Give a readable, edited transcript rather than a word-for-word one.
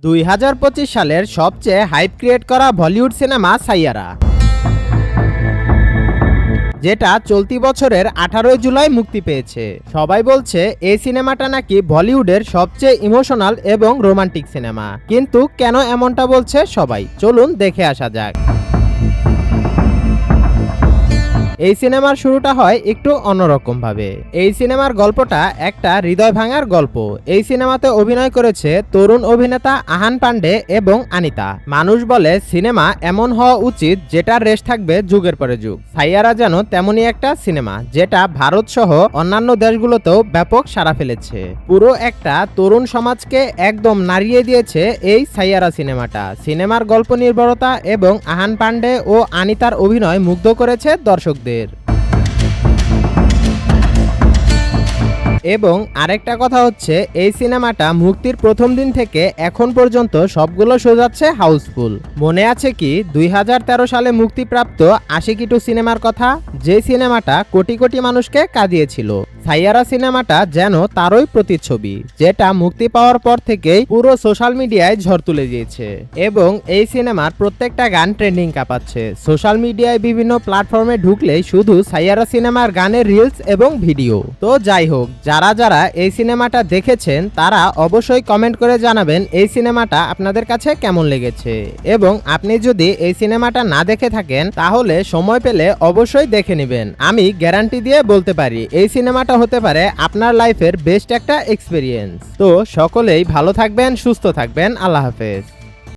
2025 সালের সবচেয়ে hype create করা বলিউড সিনেমা সাইয়ারা, যেটা চলতি বছরের 18 জুলাই মুক্তি পেয়েছে। সবাই বলছে এই সিনেমাটা নাকি বলিউডের সবচেয়ে ইমোশনাল এবং রোমান্টিক সিনেমা। কিন্তু কেন এমনটা বলছে সবাই, চলুন দেখে আসা যাক। এই সিনেমার শুরুটা হয় একটু অন্যরকম ভাবে। এই সিনেমার গল্পটা একটা হৃদয় ভাঙার গল্প। এই সিনেমাতে অভিনয় করেছে তরুণ অভিনেতা আহান পান্ডে এবং আনিতা। মানুষ বলে সিনেমা এমন হওয়া উচিত যেটার রেশ থাকবে যুগের পরে যুগ। সাইয়ারা যেন তেমনই একটা সিনেমা, যেটা ভারত সহ অন্যান্য দেশগুলোতেও ব্যাপক সাড়া ফেলেছে। পুরো একটা তরুণ সমাজকে একদম নাড়িয়ে দিয়েছে এই সাইয়ারা সিনেমাটা। সিনেমার গল্প নির্ভরতা এবং আহান পান্ডে ও আনিতার অভিনয় মুগ্ধ করেছে দর্শকদের। এবং আরেকটা কথা হচ্ছে, এই সিনেমাটা মুক্তির প্রথম দিন থেকে এখন পর্যন্ত সবগুলো শো যাচ্ছে হাউসফুল। মনে আছে কি 2013 সালে মুক্তিপ্রাপ্ত আশিকি 2 সিনেমার কথা, যে সিনেমাটা কোটি কোটি মানুষকে কাঁদিয়েছিল। সাইয়ারা সিনেমাটা যেন তারই প্রতিচ্ছবি, যেটা মুক্তি পাওয়ার পর থেকেই পুরো সোশ্যাল মিডিয়ায় ঝড় তুলে দিয়েছে। এবং এই সিনেমার প্রত্যেকটা গান ট্রেন্ডিং কাঁপাচ্ছে। সোশ্যাল মিডিয়ায় বিভিন্ন প্ল্যাটফর্মে ঢুকলেই শুধু সাইয়ারা সিনেমার গানের রিলস এবং ভিডিও। তো যাই হোক, যারা যারা এই সিনেমাটা দেখেছেন তারা অবশ্যই কমেন্ট করে জানাবেন এই সিনেমাটা আপনাদের কাছে কেমন লেগেছে। এবং আপনি যদি এই সিনেমাটা না দেখে থাকেন তাহলে সময় পেলে অবশ্যই দেখে নেবেন। আমি গ্যারান্টি দিয়ে বলতে পারি এই সিনেমাটা হতে পারে আপনার লাইফের বেস্ট একটা এক্সপেরিয়েন্স। তো সকলেই ভালো থাকবেন, সুস্থ থাকবেন। আল্লাহ হাফেজ।